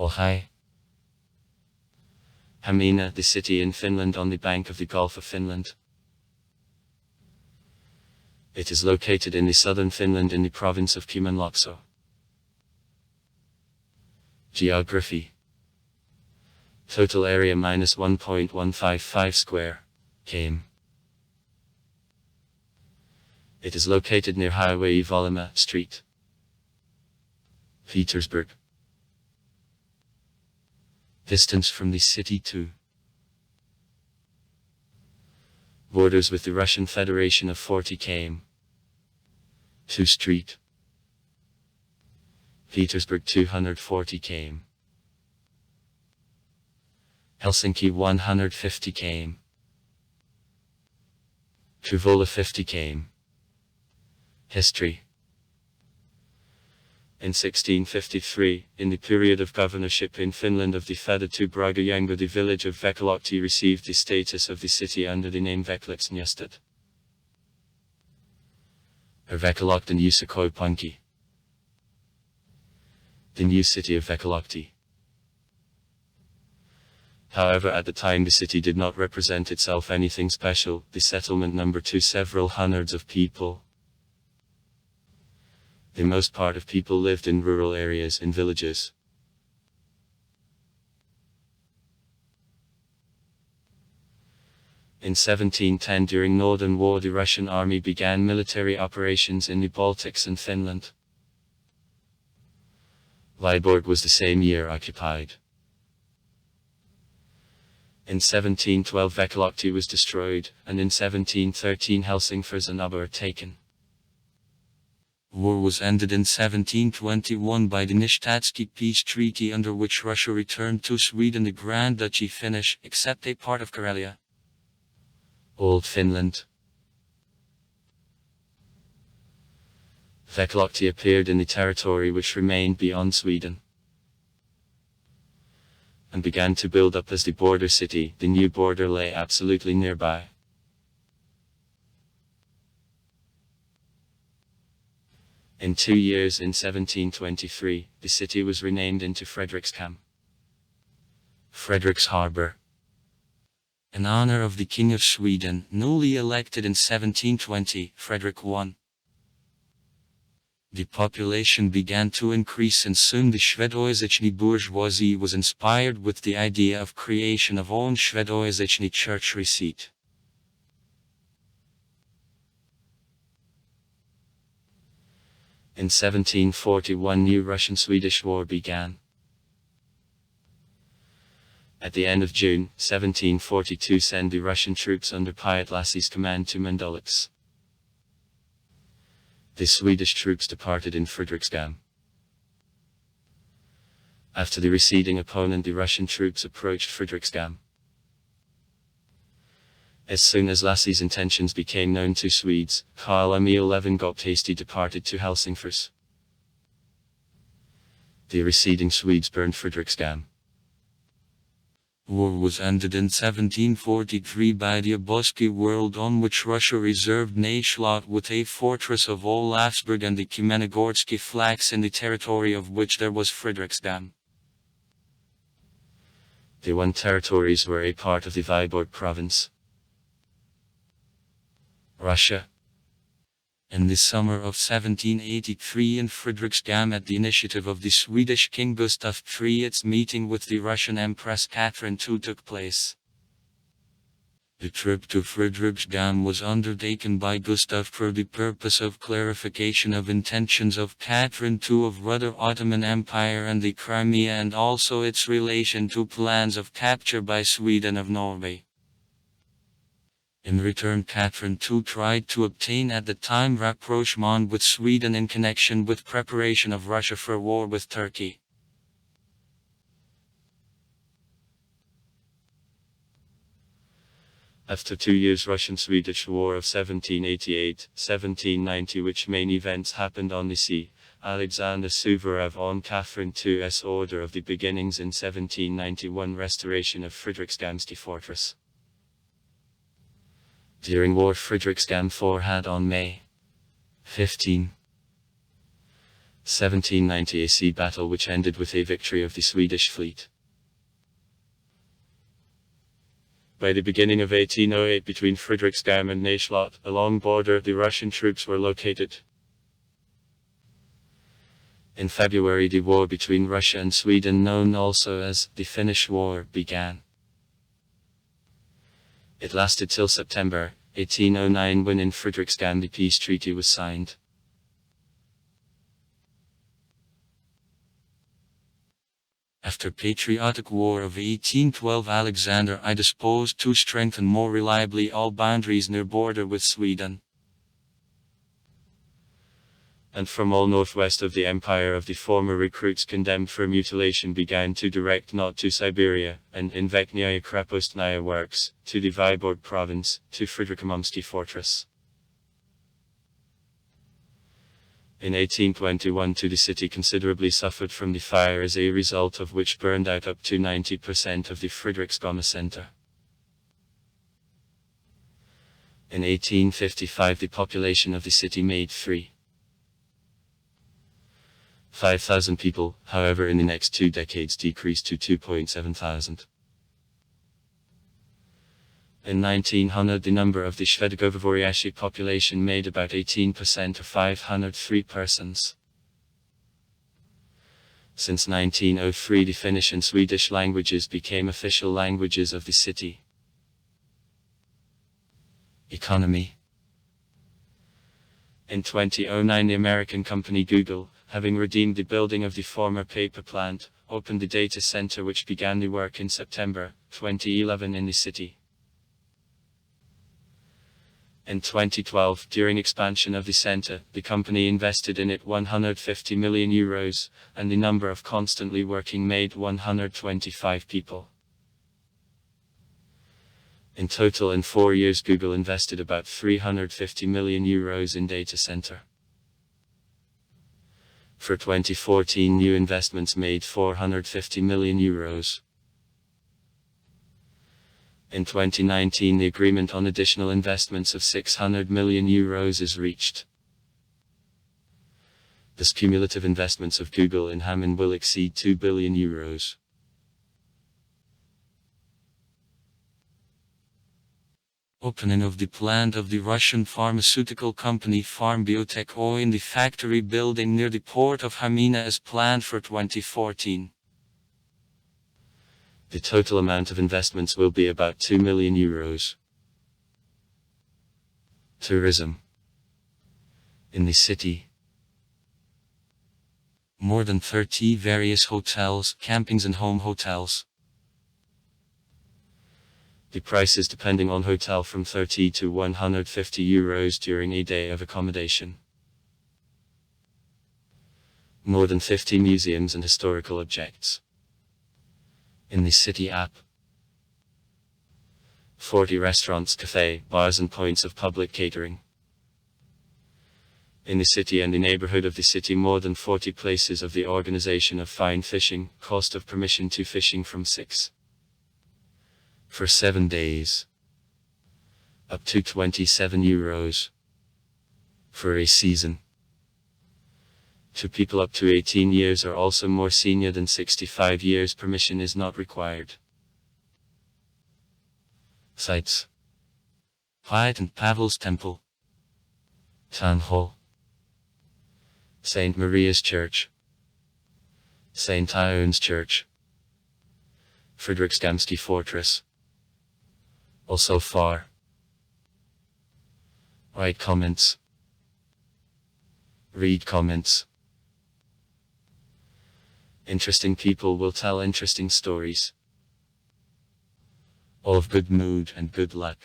Hi. Hamina, the city in Finland on the bank of the Gulf of Finland. It is located in the southern Finland in the province of Kymenlaakso. Geography. Total area -1.155 square km. It is located near Highway Volima Street. Petersburg. Distance from the city to borders with the Russian Federation of 40 km. 2 Street. Petersburg 240 km. Helsinki 150 km. Kouvola 50 km. History. In 1653, in the period of governorship in Finland of the Fedettu Bragajango, the village of Vekalahti received the status of the city under the name Vekalahti. Or Vekalahti Uusakaupunki. The new city of Vekalahti. However, at the time the city did not represent itself anything special. The settlement numbered several hundreds of people. The most part of people lived in rural areas in villages. In 1710, during Northern War, the Russian army began military operations in the Baltics and Finland. Vyborg was the same year occupied. In 1712 Vekalahti was destroyed, and in 1713 Helsingfors and Åbo were taken. War was ended in 1721 by the Nystatsky peace treaty, under which Russia returned to Sweden the Grand Duchy Finnish, except a part of Karelia. Old Finland. Vekalahti appeared in the territory which remained beyond Sweden, and began to build up as the border city. The new border lay absolutely nearby. In 2 years, in 1723, the city was renamed into Fredriksham. Frederick's Harbour. In honor of the King of Sweden, newly elected in 1720, Frederick I. The population began to increase, and soon the Shvedoyazyczny bourgeoisie was inspired with the idea of creation of own Shvedoyazyczny church receipt. In 1741, new Russian-Swedish War began. At the end of June, 1742, sent the Russian troops under Piotr Lassy's command to Mandolix. The Swedish troops departed in Fredriksham. After the receding opponent, the Russian troops approached Fredriksham. As soon as Lassy's intentions became known to Swedes, Karl Emil Levengopt departed to Helsingfors. The receding Swedes burned Fredriksham. War was ended in 1743 by the Oboski World, on which Russia reserved Nayshlot with a fortress of Olafsburg and the Kamenogorski flags, in the territory of which there was Fredriksham. The one territories were a part of the Vyborg province. Russia. In the summer of 1783, in Fredriksham, at the initiative of the Swedish King Gustav III, its meeting with the Russian Empress Catherine II took place. The trip to Fredriksham was undertaken by Gustav for the purpose of clarification of intentions of Catherine II of Rudder Ottoman Empire and the Crimea, and also its relation to plans of capture by Sweden of Norway. In return, Catherine II tried to obtain at the time rapprochement with Sweden in connection with preparation of Russia for war with Turkey. After 2 years Russian-Swedish War of 1788-1790, which main events happened on the sea, Alexander Suvorov on Catherine II's order of the beginnings in 1791 restoration of Fredrikshamski fortress. During war, Fredriksham IV had on May 15, 1790 a sea battle which ended with a victory of the Swedish fleet. By the beginning of 1808 between Fredriksdam and Naslot, along border the Russian troops were located. In February the war between Russia and Sweden, known also as the Finnish War, began. It lasted till September 1809 when in Fredriksdam the peace treaty was signed. After Patriotic War of 1812 Alexander I disposed to strengthen more reliably all boundaries near border with Sweden, and from all northwest of the empire of the former recruits condemned for mutilation began to direct not to Siberia, and in Veknaya Krepostnaya works, to the Vyborg province, to Fredrikhamnsky fortress. In 1821 the city considerably suffered from the fire as a result of which burned out up to 90% of the Fredriksholm center. In 1855 the population of the city made 5,000 people, however in the next 2 decades decreased to 2,700. In 1900 the number of the Shvedgovoryashi population made about 18% or 503 persons. Since 1903 the Finnish and Swedish languages became official languages of the city. Economy. In 2009 the American company Google, having redeemed the building of the former paper plant, opened the data center which began the work in September 2011 in the city. In 2012, during expansion of the center, the company invested in it €150 million, and the number of constantly working made 125 people. In total in 4 years Google invested about €350 million in data center. For 2014 new investments made €450 million. In 2019 the agreement on additional investments of €600 million is reached. Thus cumulative investments of Google in Hamina will exceed €2 billion. Opening of the plant of the Russian pharmaceutical company Farmbiotech O in the factory building near the port of Hamina is planned for 2014. The total amount of investments will be about €2 million. Tourism. In the city, more than 30 various hotels, campings and home hotels. The prices depending on hotel from €30 to €150 during a day of accommodation. More than 50 museums and historical objects. In the city app, 40 restaurants, cafe, bars and points of public catering. In the city and the neighborhood of the city more than 40 places of the organization of fine fishing, cost of permission to fishing from €6 for 7 days, up to €27 for a season. To people up to 18 years or also more senior than 65 years permission is not required. Sites: Piet and Pavel's Temple, Town Hall, St. Maria's Church, St. Ioan's Church, Fredrikshamnsky Fortress. Also far. Write comments. Read comments. Interesting people will tell interesting stories. All of good mood and good luck.